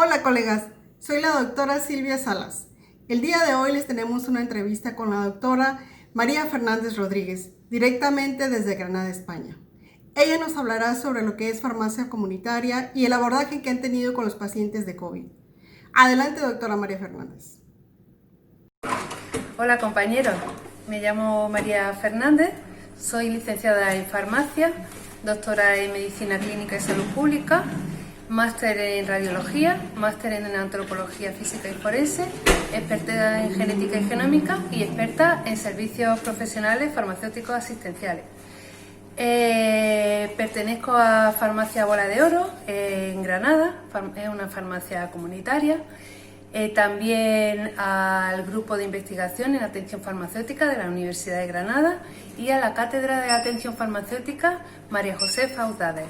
Hola colegas, soy la doctora Silvia Salas. El día de hoy les tenemos una entrevista con la doctora María Fernández Rodríguez, directamente desde Granada, España. Ella nos hablará sobre lo que es farmacia comunitaria y el abordaje que han tenido con los pacientes de COVID. Adelante, doctora María Fernández. Hola compañeros, me llamo María Fernández, soy licenciada en farmacia, doctora en medicina clínica y salud pública, máster en radiología, máster en antropología física y forense, experta en genética y genómica y experta en servicios profesionales farmacéuticos asistenciales. Pertenezco a Farmacia Bola de Oro en Granada, es una farmacia comunitaria. También al grupo de investigación en atención farmacéutica de la Universidad de Granada y a la Cátedra de Atención Farmacéutica María José Faudades.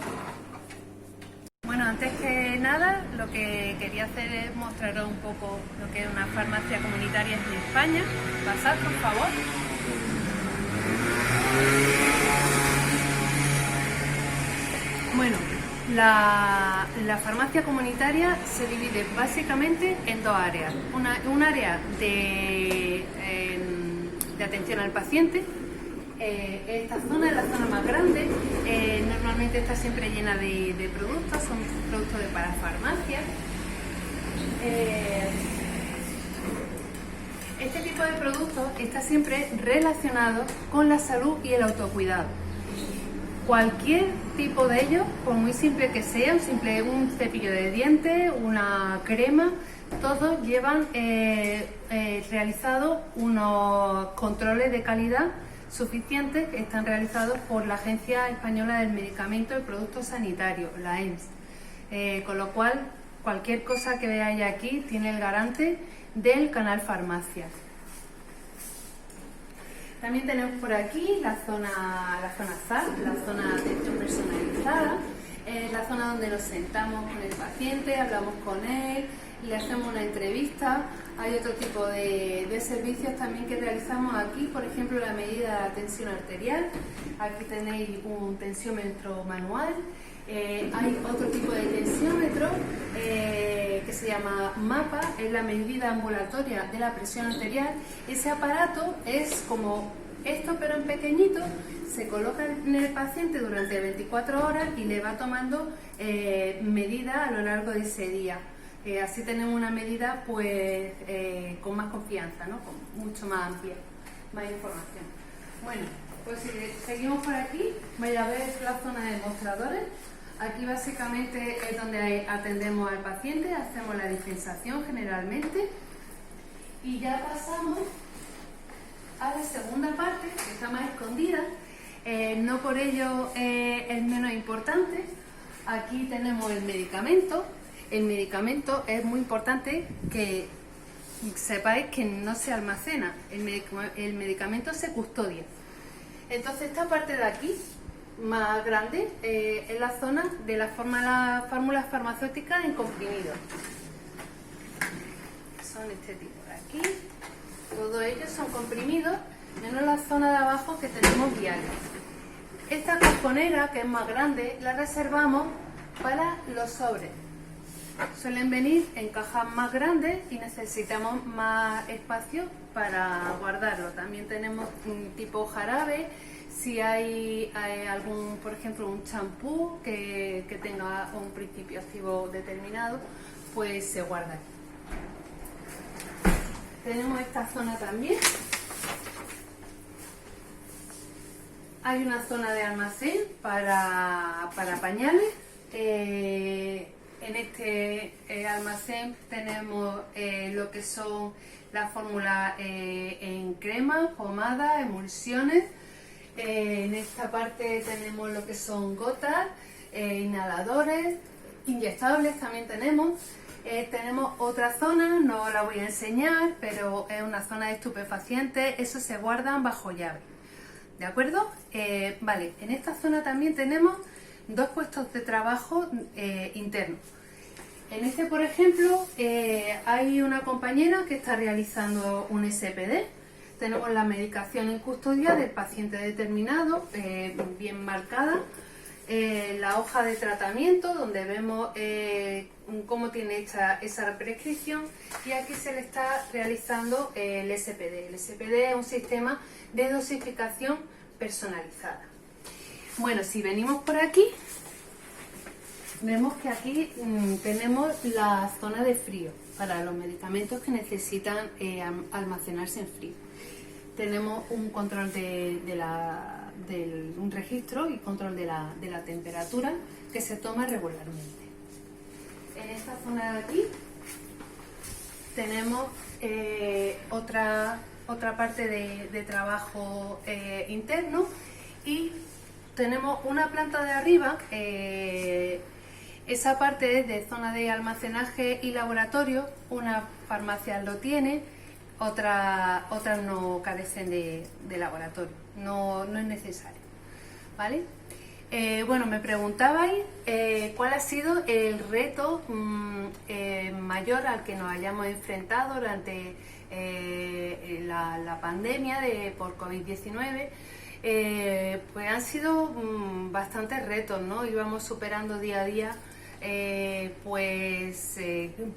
Bueno, antes que nada, lo que quería hacer es mostraros un poco lo que es una farmacia comunitaria en España. Pasad, por favor. Bueno, la farmacia comunitaria se divide básicamente en dos áreas. Un área de atención al paciente. Esta zona es la zona más grande, normalmente está siempre llena de productos, son productos de parafarmacia. Este tipo de productos está siempre relacionado con la salud y el autocuidado. Cualquier tipo de ellos, por muy simple que sea, un cepillo de dientes, una crema, todos llevan realizados unos controles de calidad suficientes que están realizados por la Agencia Española del Medicamento y Productos Sanitarios, la EMS. Con lo cual, cualquier cosa que veáis aquí tiene el garante del canal farmacia. También tenemos por aquí la zona SAP, la zona de atención personalizada, la zona donde nos sentamos con el paciente, hablamos con él, le hacemos una entrevista. Hay otro tipo de servicios también que realizamos aquí, por ejemplo la medida de tensión arterial. Aquí tenéis un tensiómetro manual. Hay otro tipo de tensiómetro que se llama MAPA, es la medida ambulatoria de la presión arterial. Ese aparato es como esto pero en pequeñito, se coloca en el paciente durante 24 horas y le va tomando medidas a lo largo de ese día. Así tenemos una medida pues con más confianza, ¿no? Mucho más amplia, más información. Bueno, pues si seguimos por aquí, vais a ver la zona de mostradores. Aquí básicamente es donde atendemos al paciente, hacemos la dispensación generalmente y ya pasamos a la segunda parte, que está más escondida, no por ello es menos importante. Aquí tenemos el medicamento. El medicamento es muy importante que sepáis que no se almacena, el medicamento se custodia. Entonces esta parte de aquí, más grande, es la zona de las fórmulas farmacéuticas en comprimidos. Son este tipo de aquí, todos ellos son comprimidos, menos la zona de abajo que tenemos viales. Esta cajonera, que es más grande, la reservamos para los sobres. Suelen venir en cajas más grandes y necesitamos más espacio para guardarlo. También tenemos un tipo jarabe, si hay algún, por ejemplo, un champú que tenga un principio activo determinado, pues se guarda aquí. Tenemos esta zona también. Hay una zona de almacén para pañales. En este almacén tenemos lo que son las fórmulas en crema, pomada, emulsiones. En esta parte tenemos lo que son gotas, inhaladores, inyectables también tenemos. Tenemos otra zona, no la voy a enseñar, pero es una zona de estupefacientes, eso se guardan bajo llave. ¿De acuerdo? Vale, en esta zona también tenemos dos puestos de trabajo internos. En este, por ejemplo, hay una compañera que está realizando un SPD. Tenemos la medicación en custodia del paciente determinado, bien marcada. la hoja de tratamiento, donde vemos cómo tiene hecha esa prescripción, y aquí se le está realizando el SPD. El SPD es un sistema de dosificación personalizada. Bueno, si venimos por aquí, vemos que aquí tenemos la zona de frío para los medicamentos que necesitan almacenarse en frío. Tenemos un control un registro y control de la temperatura que se toma regularmente. En esta zona de aquí tenemos otra parte de trabajo interno, y tenemos una planta de arriba. Esa parte es de zona de almacenaje y laboratorio. Una farmacia lo tiene, otras no carecen de laboratorio, no es necesario, ¿vale? Bueno, me preguntabais cuál ha sido el reto mayor al que nos hayamos enfrentado durante la pandemia por COVID-19. Pues han sido bastantes retos, ¿no? Íbamos superando día a día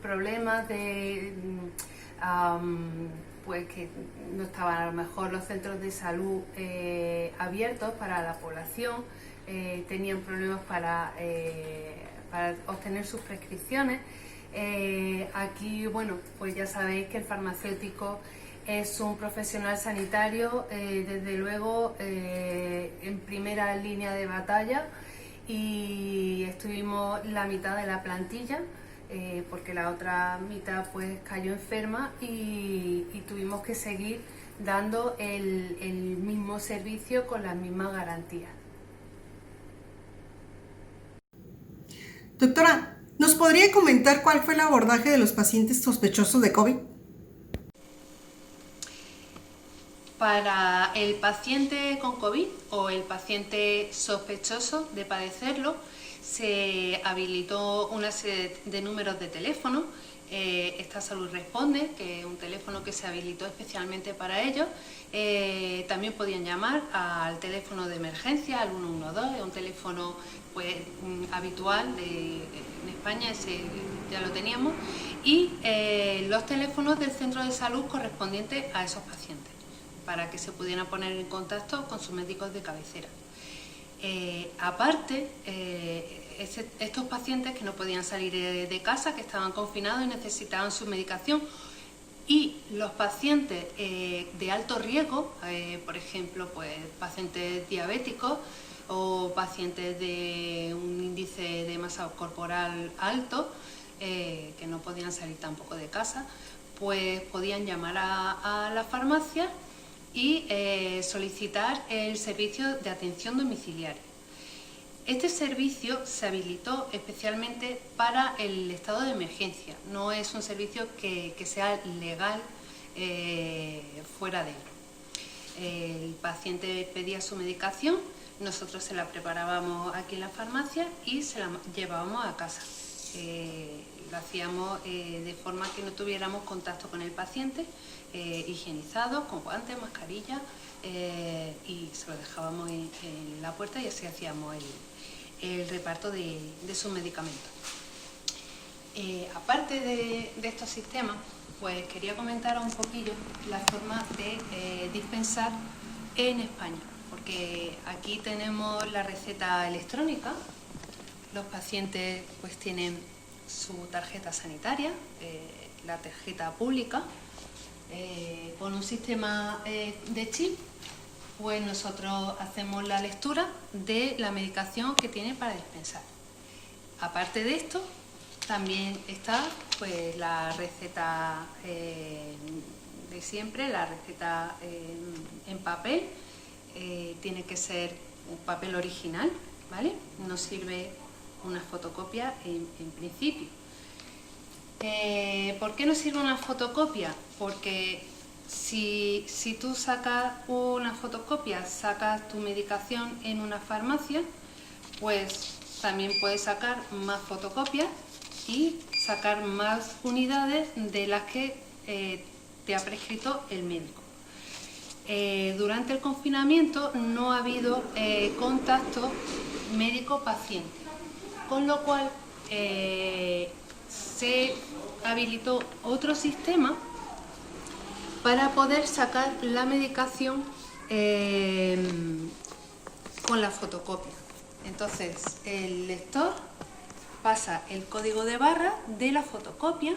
problemas de pues que no estaban a lo mejor los centros de salud abiertos para la población, tenían problemas para obtener sus prescripciones. Aquí, bueno, pues ya sabéis que el farmacéutico es un profesional sanitario, desde luego en primera línea de batalla, y estuvimos la mitad de la plantilla, porque la otra mitad pues cayó enferma, y tuvimos que seguir dando el mismo servicio con las mismas garantías. Doctora, ¿nos podría comentar cuál fue el abordaje de los pacientes sospechosos de COVID? Para el paciente con COVID o el paciente sospechoso de padecerlo, se habilitó una serie de números de teléfono. Esta Salud Responde, que es un teléfono que se habilitó especialmente para ellos. También podían llamar al teléfono de emergencia, al 112, es un teléfono pues habitual en España, ese ya lo teníamos, y los teléfonos del centro de salud correspondientes a esos pacientes, para que se pudieran poner en contacto con sus médicos de cabecera. Aparte, estos pacientes que no podían salir de casa, que estaban confinados y necesitaban su medicación, y los pacientes de alto riesgo, por ejemplo, pues pacientes diabéticos o pacientes de un índice de masa corporal alto, que no podían salir tampoco de casa, pues podían llamar a la farmacia y solicitar el servicio de atención domiciliaria. Este servicio se habilitó especialmente para el estado de emergencia, no es un servicio que sea legal fuera de él. El paciente pedía su medicación, nosotros se la preparábamos aquí en la farmacia y se la llevábamos a casa. Lo hacíamos de forma que no tuviéramos contacto con el paciente, higienizados, con guantes, mascarilla, y se lo dejábamos en la puerta, y así hacíamos el reparto de sus medicamentos. Aparte de estos sistemas, pues quería comentaros un poquillo la forma de dispensar en España, porque aquí tenemos la receta electrónica. Los pacientes pues tienen su tarjeta sanitaria, la tarjeta pública, con un sistema de chip. Pues nosotros hacemos la lectura de la medicación que tiene para dispensar. Aparte de esto, también está pues la receta de siempre, la receta en papel. Tiene que ser un papel original, ¿vale? No sirve una fotocopia en principio. ¿Por qué no sirve una fotocopia? Porque si tú sacas una fotocopia, sacas tu medicación en una farmacia, pues también puedes sacar más fotocopias y sacar más unidades de las que te ha prescrito el médico. Durante el confinamiento no ha habido contacto médico-paciente, con lo cual se habilitó otro sistema para poder sacar la medicación con la fotocopia. Entonces el lector pasa el código de barra de la fotocopia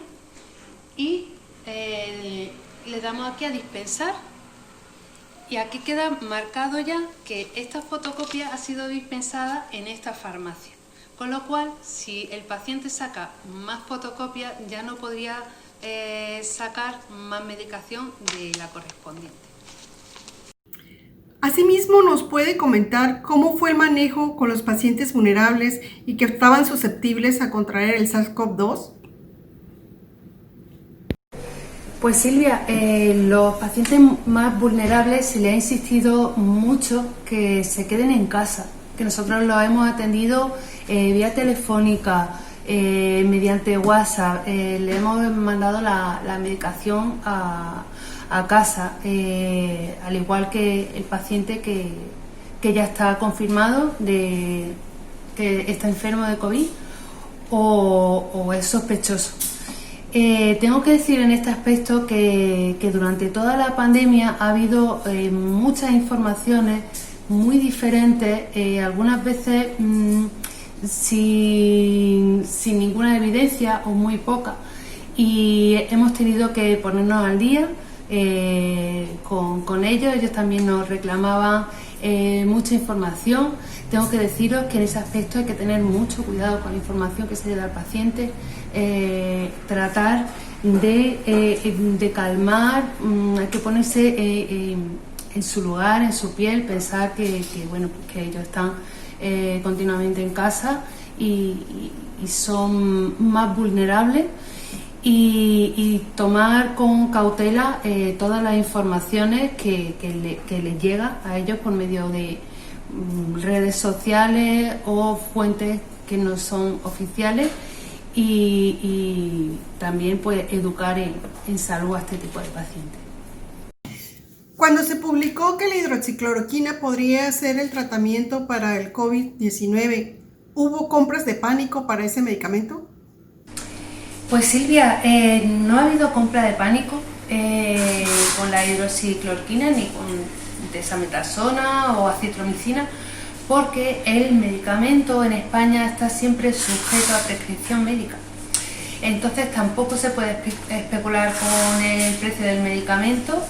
y le damos aquí a dispensar, y aquí queda marcado ya que esta fotocopia ha sido dispensada en esta farmacia, con lo cual si el paciente saca más fotocopias ya no podría sacar más medicación de la correspondiente. Asimismo, ¿nos puede comentar cómo fue el manejo con los pacientes vulnerables y que estaban susceptibles a contraer el SARS-CoV-2? Pues Silvia, los pacientes más vulnerables se les ha insistido mucho que se queden en casa, que nosotros los hemos atendido vía telefónica, mediante WhatsApp, le hemos mandado la medicación a casa, al igual que el paciente que ya está confirmado de que está enfermo de COVID o es sospechoso. Tengo que decir en este aspecto que durante toda la pandemia ha habido muchas informaciones muy diferentes, algunas veces sin ninguna evidencia o muy poca, y hemos tenido que ponernos al día con ellos. Ellos también nos reclamaban mucha información. Tengo que deciros que en ese aspecto hay que tener mucho cuidado con la información que se le da al paciente, tratar de calmar, hay que ponerse en su lugar, en su piel, pensar que ellos están continuamente en casa y son más vulnerables, y tomar con cautela todas las informaciones que les llegan a ellos por medio de redes sociales o fuentes que no son oficiales, y también pues educar en salud a este tipo de pacientes. Cuando se publicó que la hidroxicloroquina podría ser el tratamiento para el COVID-19, ¿hubo compras de pánico para ese medicamento? Pues Silvia, no ha habido compra de pánico con la hidroxicloroquina ni con desametasona o acitromicina, porque el medicamento en España está siempre sujeto a prescripción médica. Entonces tampoco se puede especular con el precio del medicamento,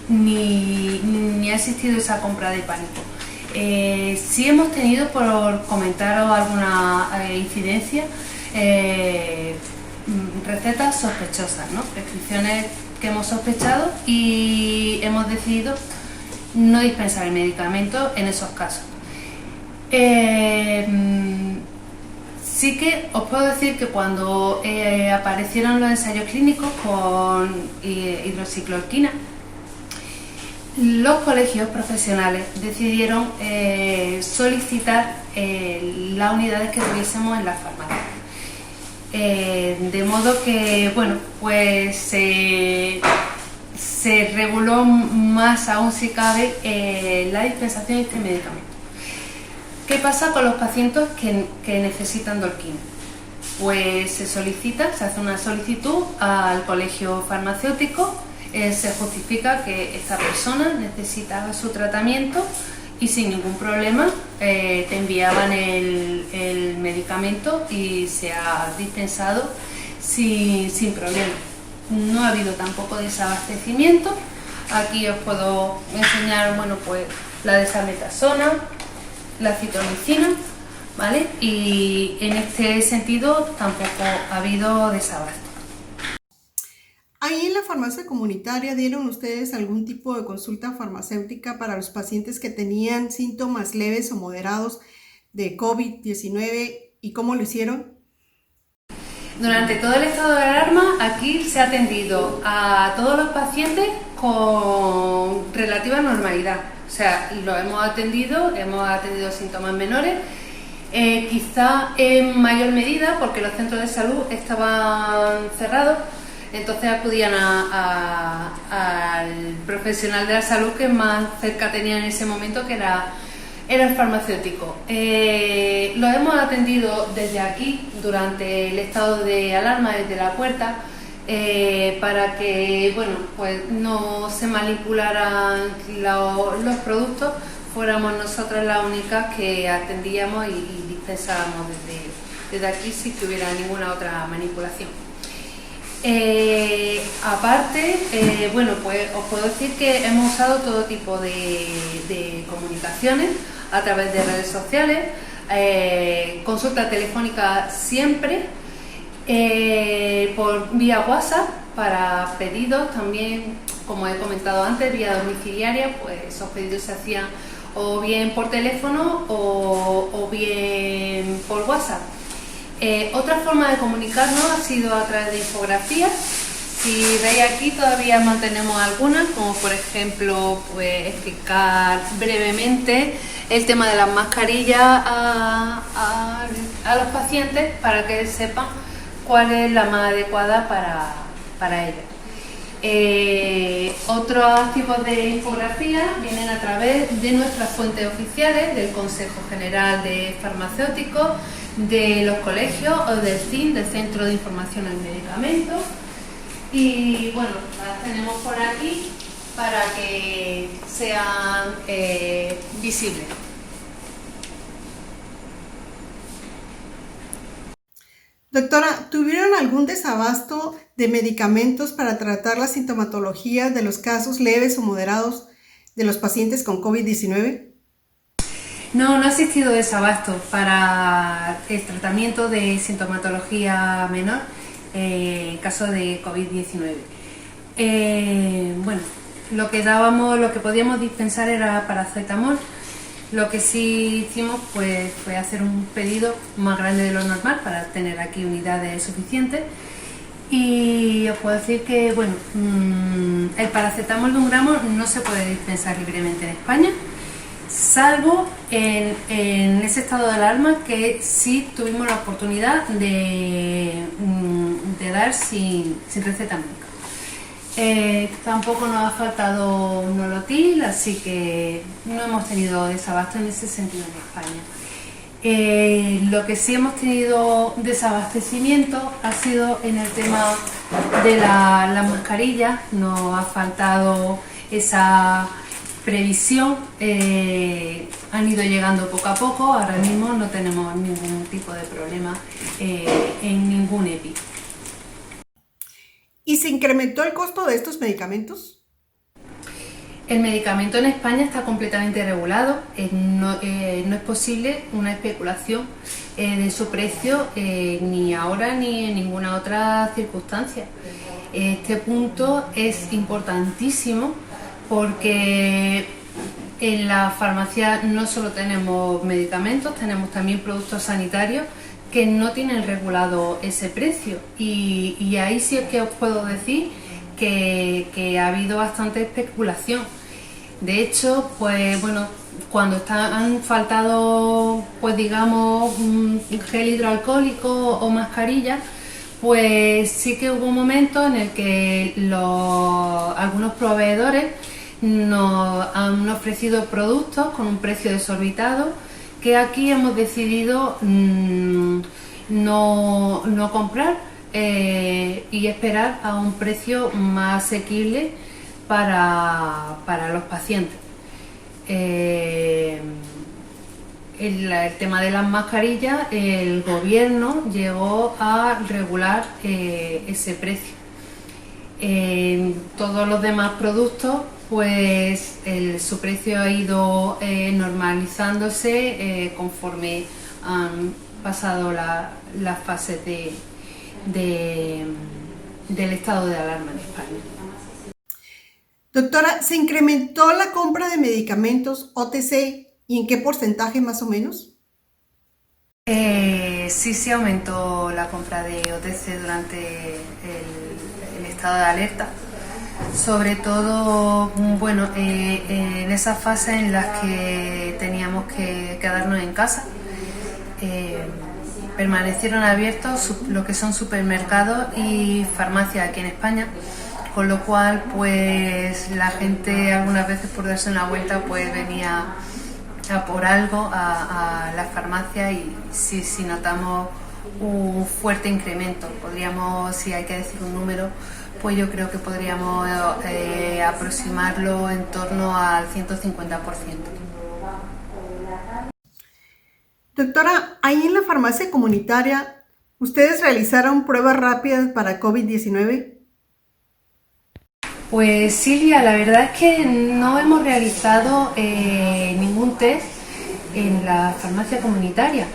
ni ha existido esa compra de pánico. Sí hemos tenido, por comentaros alguna incidencia, recetas sospechosas, ¿no? Prescripciones que hemos sospechado y hemos decidido no dispensar el medicamento en esos casos. Sí que os puedo decir que cuando aparecieron los ensayos clínicos con hidroxicloroquina, los colegios profesionales decidieron solicitar las unidades que tuviésemos en la farmacia. De modo que, bueno, pues se reguló más aún, si cabe, la dispensación de este medicamento. ¿Qué pasa con los pacientes que necesitan Dolquina? Pues se hace una solicitud al colegio farmacéutico, se justifica que esta persona necesitaba su tratamiento y sin ningún problema te enviaban el medicamento y se ha dispensado sin problema. No ha habido tampoco desabastecimiento. Aquí os puedo enseñar, bueno, pues la desametasona, la acitromicina, ¿vale? Y en este sentido tampoco ha habido desabasto. ¿Ahí en la farmacia comunitaria dieron ustedes algún tipo de consulta farmacéutica para los pacientes que tenían síntomas leves o moderados de COVID-19 y cómo lo hicieron? Durante todo el estado de alarma, aquí se ha atendido a todos los pacientes con relativa normalidad. O sea, lo hemos atendido síntomas menores, quizá en mayor medida porque los centros de salud estaban cerrados, entonces acudían al profesional de la salud que más cerca tenía en ese momento, que era era el farmacéutico. Lo hemos atendido desde aquí durante el estado de alarma, desde la puerta, para que bueno, pues no se manipularan los productos, fuéramos nosotras las únicas que atendíamos y dispensábamos desde aquí sin que hubiera ninguna otra manipulación. Aparte, bueno, pues os puedo decir que hemos usado todo tipo de comunicaciones a través de redes sociales, consulta telefónica siempre, por vía WhatsApp para pedidos también, como he comentado antes, vía domiciliaria, pues esos pedidos se hacían o bien por teléfono o bien por WhatsApp. Otra forma de comunicarnos ha sido a través de infografías. Si veis aquí todavía mantenemos algunas, como por ejemplo pues explicar brevemente el tema de las mascarillas a los pacientes para que sepan cuál es la más adecuada para ellos. Otros tipos de infografías vienen a través de nuestras fuentes oficiales, del Consejo General de Farmacéuticos, de los colegios o del CIN, del Centro de Información en Medicamentos. Y bueno, las tenemos por aquí para que sean visibles. Doctora, ¿tuvieron algún desabasto de medicamentos para tratar la sintomatología de los casos leves o moderados de los pacientes con COVID-19? No, no ha existido desabasto para el tratamiento de sintomatología menor en caso de COVID-19. Bueno, lo que podíamos dispensar era paracetamol. Lo que sí hicimos pues, fue hacer un pedido más grande de lo normal para tener aquí unidades suficientes. Y os puedo decir que bueno, el paracetamol de 1 gramo no se puede dispensar libremente en España, salvo en ese estado de alarma que sí tuvimos la oportunidad de dar sin receta médica. Tampoco nos ha faltado Nolotil, así que no hemos tenido desabasto en ese sentido en España. Lo que sí hemos tenido desabastecimiento ha sido en el tema de las mascarillas. Nos ha faltado esa previsión, han ido llegando poco a poco. Ahora mismo no tenemos ningún tipo de problema en ningún EPI. ¿Y se incrementó el costo de estos medicamentos? El medicamento en España está completamente regulado, no es posible una especulación de su precio ni ahora ni en ninguna otra circunstancia. Este punto es importantísimo porque en la farmacia no solo tenemos medicamentos, tenemos también productos sanitarios que no tienen regulado ese precio y ahí sí es que os puedo decir que ha habido bastante especulación. De hecho, pues bueno, cuando han faltado, pues digamos, gel hidroalcohólico o mascarilla, pues sí que hubo un momento en el que algunos proveedores nos han ofrecido productos con un precio desorbitado que aquí hemos decidido no comprar y esperar a un precio más asequible para los pacientes. El tema de las mascarillas, el gobierno llegó a regular ese precio. Todos los demás productos, pues su precio ha ido normalizándose conforme han pasado las fases del estado de alarma en España. Doctora, ¿se incrementó la compra de medicamentos OTC y en qué porcentaje más o menos? Sí se aumentó la compra de OTC durante el estado de alerta, sobre todo bueno, en esas fases en las que teníamos que quedarnos en casa. Permanecieron abiertos lo que son supermercados y farmacias aquí en España, con lo cual pues la gente algunas veces por darse una vuelta pues venía a por algo a la farmacia y si notamos un fuerte incremento. Podríamos, si hay que decir un número, pues yo creo que podríamos aproximarlo en torno al 150%. Doctora, ahí en la farmacia comunitaria, ¿ustedes realizaron pruebas rápidas para COVID-19? Pues Silvia, la verdad es que no hemos realizado ningún test en la farmacia comunitaria.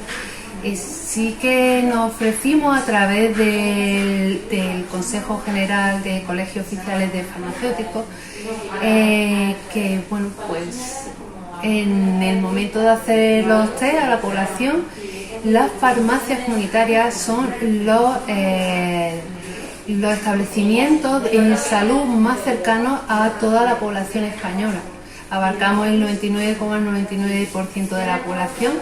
Sí que nos ofrecimos a través del Consejo General de Colegios Oficiales de Farmacéuticos que, bueno, pues en el momento de hacer los test a la población, las farmacias comunitarias son los establecimientos en salud más cercanos a toda la población española. Abarcamos el 99,99% de la población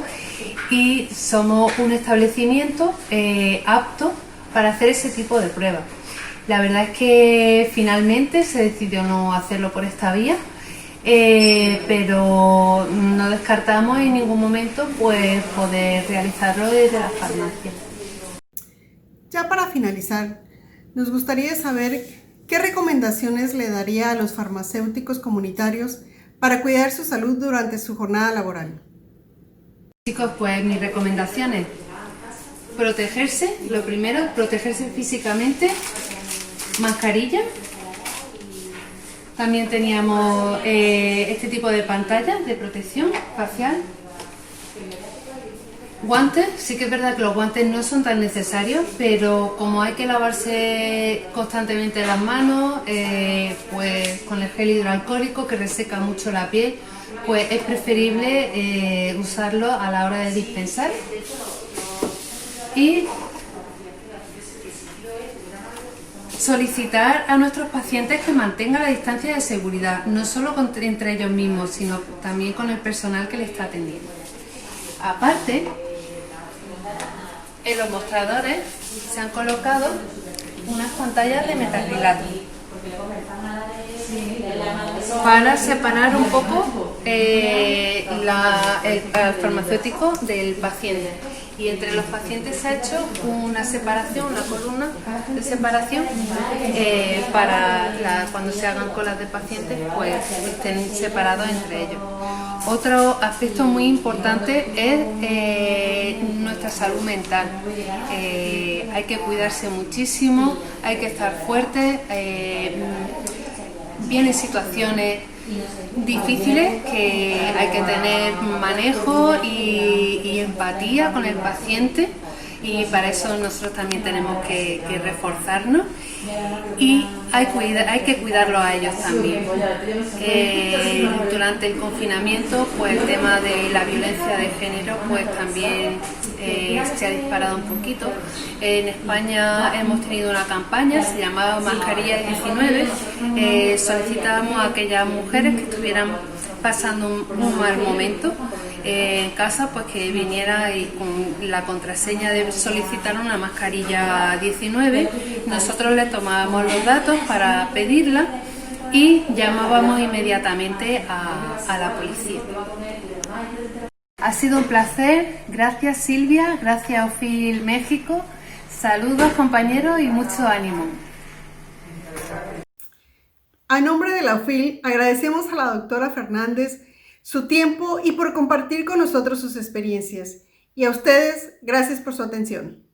y somos un establecimiento apto para hacer ese tipo de pruebas. La verdad es que finalmente se decidió no hacerlo por esta vía, pero no descartamos en ningún momento pues poder realizarlo desde las farmacias. Ya para finalizar, nos gustaría saber qué recomendaciones le daría a los farmacéuticos comunitarios para cuidar su salud durante su jornada laboral. Chicos, pues mis recomendaciones: protegerse, lo primero, protegerse físicamente, mascarilla. También teníamos este tipo de pantallas de protección facial. Guantes, sí que es verdad que los guantes no son tan necesarios, pero como hay que lavarse constantemente las manos, pues con el gel hidroalcohólico que reseca mucho la piel, pues es preferible usarlo a la hora de dispensar. Y solicitar a nuestros pacientes que mantengan la distancia de seguridad, no solo entre ellos mismos, sino también con el personal que les está atendiendo. Aparte, en los mostradores se han colocado unas pantallas de metacrilato para separar un poco al farmacéutico del paciente. Y entre los pacientes se ha hecho una separación, una columna de separación para cuando se hagan colas de pacientes, pues estén separados entre ellos. Otro aspecto muy importante es nuestra salud mental. Hay que cuidarse muchísimo, hay que estar fuertes. Vienen situaciones difíciles que hay que tener manejo y empatía con el paciente, y para eso nosotros también tenemos que reforzarnos y hay que cuidarlos a ellos también. Durante el confinamiento, pues el tema de la violencia de género pues también se ha disparado un poquito. En España hemos tenido una campaña, se llamaba Mascarilla 19, solicitábamos a aquellas mujeres que estuvieran pasando un mal momento en casa, pues que viniera y con la contraseña de solicitar una mascarilla 19, nosotros le tomábamos los datos para pedirla y llamábamos inmediatamente a la policía. Ha sido un placer, gracias Silvia, gracias OFIL México, saludos compañeros y mucho ánimo. A nombre de la OFIL agradecemos a la doctora Fernández su tiempo y por compartir con nosotros sus experiencias. Y a ustedes, gracias por su atención.